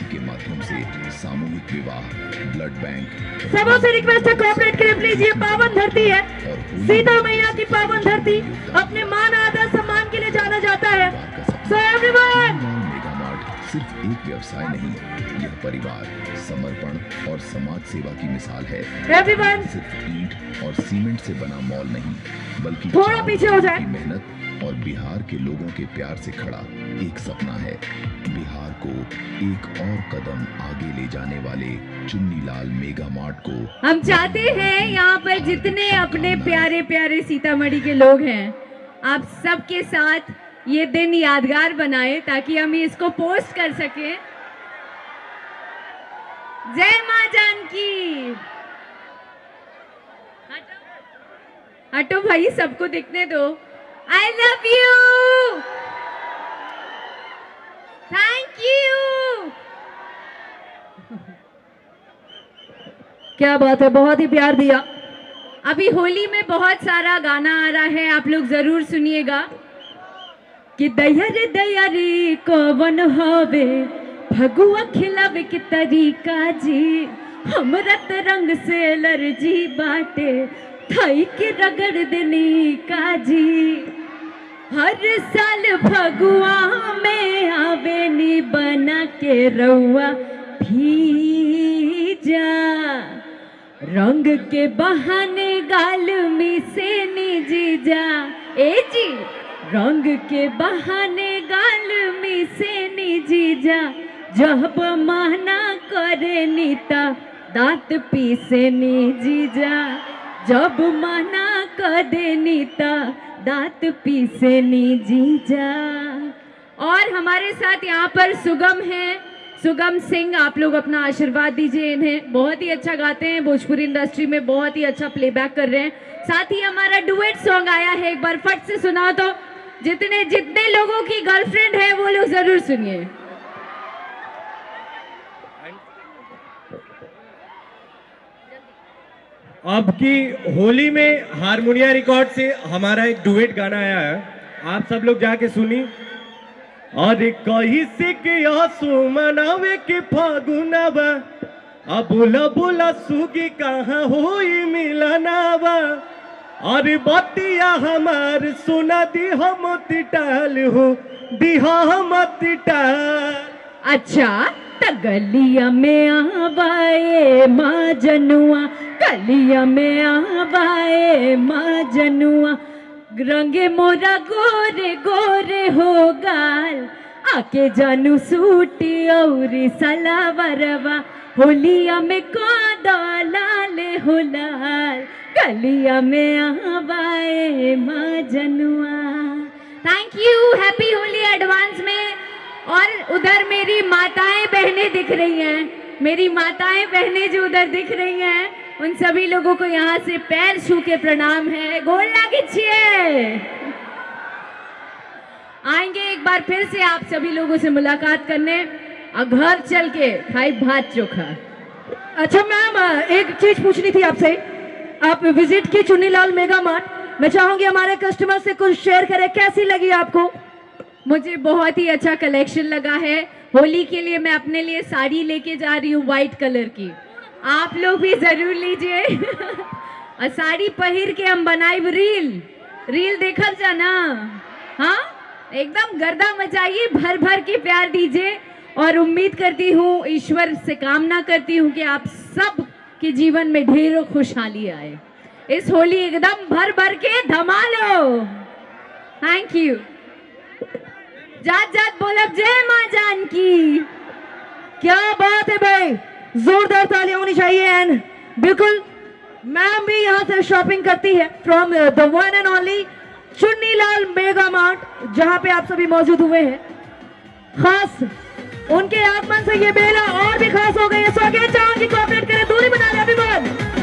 सखी के माध्यम से सामूहिक विवाह, ब्लड बैंक। सबों से रिक्वेस्ट है कोऑपरेट करें प्लीज। ये पावन धरती है, सीता मैया की पावन धरती, अपने मान आदर सम्मान के लिए जाना जाता है। सो एवरीवन, मेगा मार्ट सिर्फ एक व्यवसाय नहीं, यह परिवार, समर्पण और समाज सेवा की मिसाल है। एवरीवन, सिर्फ ईंट और सीमेंट से बना मॉल नहीं, बल्कि थोड़ा पीछे हो जाए। मेहनत और बिहार के लोगों के प्यार से खड़ा एक सपना है। बिहार को एक और कदम आगे ले जाने वाले चुन्नीलाल मेगा मार्ट को हम चाहते हैं यहाँ पर जितने अपने प्यारे प्यारे सीतामढ़ी के लोग हैं, आप सबके साथ ये दिन यादगार बनाए ताकि हम इसको पोस्ट कर सकें। जय माँ जानकी। हटो भाई, सबको दिखने दो। I love you. Thank you. क्या बात है, बहुत ही प्यार दिया। अभी होली में बहुत सारा गाना आ रहा है, आप लोग जरूर सुनिएगा। कि दया रे कौन हवे भगुआ खिलावे के तरीका जी, हमरा त रंग से एलर्जी बाटे, थाई के रगड़ देनी काजी। हर साल फगुआ में आवे नी बना के रउआ भीजा, रंग के बहाने गाल में से नी जीजा। ए जी, रंग के बहाने गाल में से नी जीजा, जब माना करे नीता दांत पीसे नी जीजा, जब मना कर दे नीता दांत पीसे नी जीजा। और हमारे साथ यहाँ पर सुगम हैं, सुगम सिंह, आप लोग अपना आशीर्वाद दीजिए इन्हें। बहुत ही अच्छा गाते हैं, भोजपुरी इंडस्ट्री में बहुत ही अच्छा प्लेबैक कर रहे हैं। साथ ही हमारा डुएट सॉन्ग आया है, एक बार फट से सुनाओ तो। जितने जितने लोगों की गर्लफ्रेंड है वो लोग जरूर सुनिए। अब की होली में हारमोनिया रिकॉर्ड से हमारा एक डुएट गाना आया है, आप सब लोग जाके सुनी। अरे कहीं से के आंसू मनावे के फागुनावा, अब बोला बोला सुगी कहाँ होई मिलनावा। अरे बतिया हमार सुना दी हम तिटाल हो, दिहा हम तिटाल। अच्छा त गलिया में आवाए माँ जनुआ, गलिया में आवाए माँ जनुआ, रंगे मोरा गोरे गोरे हो गाल, आके जानू सूटी और सलावरवा, होलिया में कादा लाल हो लाल, गलिया में आवाए माँ जनुआ। Thank you, happy Holi advance में। और उधर मेरी माताएं बहनें दिख रही हैं, मेरी माताएं बहनें जो उधर दिख रही हैं, उन सभी लोगों को यहाँ से पैर छू के प्रणाम है। गोल लागिए। आएंगे एक बार फिर से आप सभी लोगों से मुलाकात करने, और घर चल के खाई भात चोखा। अच्छा मैम, एक चीज पूछनी थी आपसे। आप विजिट की चुन्नीलाल मेगा मार्ट, मैं चाहूंगी हमारे कस्टमर से कुछ शेयर करें, कैसी लगी आपको? मुझे बहुत ही अच्छा कलेक्शन लगा है। होली के लिए मैं अपने लिए साड़ी लेके जा रही हूँ व्हाइट कलर की, आप लोग भी जरूर लीजिए। और साड़ी पहन के हम बनाए रील देखल जाना। हाँ, एकदम गर्दा मचाइए, भर भर के प्यार दीजिए। और उम्मीद करती हूँ, ईश्वर से कामना करती हूँ कि आप सब के जीवन में ढेरों खुशहाली आए। इस होली एकदम भर भर के धमालो। Thank you. जात जात बोलब जय माँ जानकी। क्या बात है भाई, जोरदार तालियां होनी चाहिए। एंड बिल्कुल मैम भी यहाँ से शॉपिंग करती है from the one and only Chunnilal mega mart, जहाँ पे आप सभी मौजूद हुए हैं। खास उनके आगमन से ये मेला और भी खास हो गई है। स्वागत चाहूंगी, कोऑपरेट करें, दूरी बना ले अभिमान।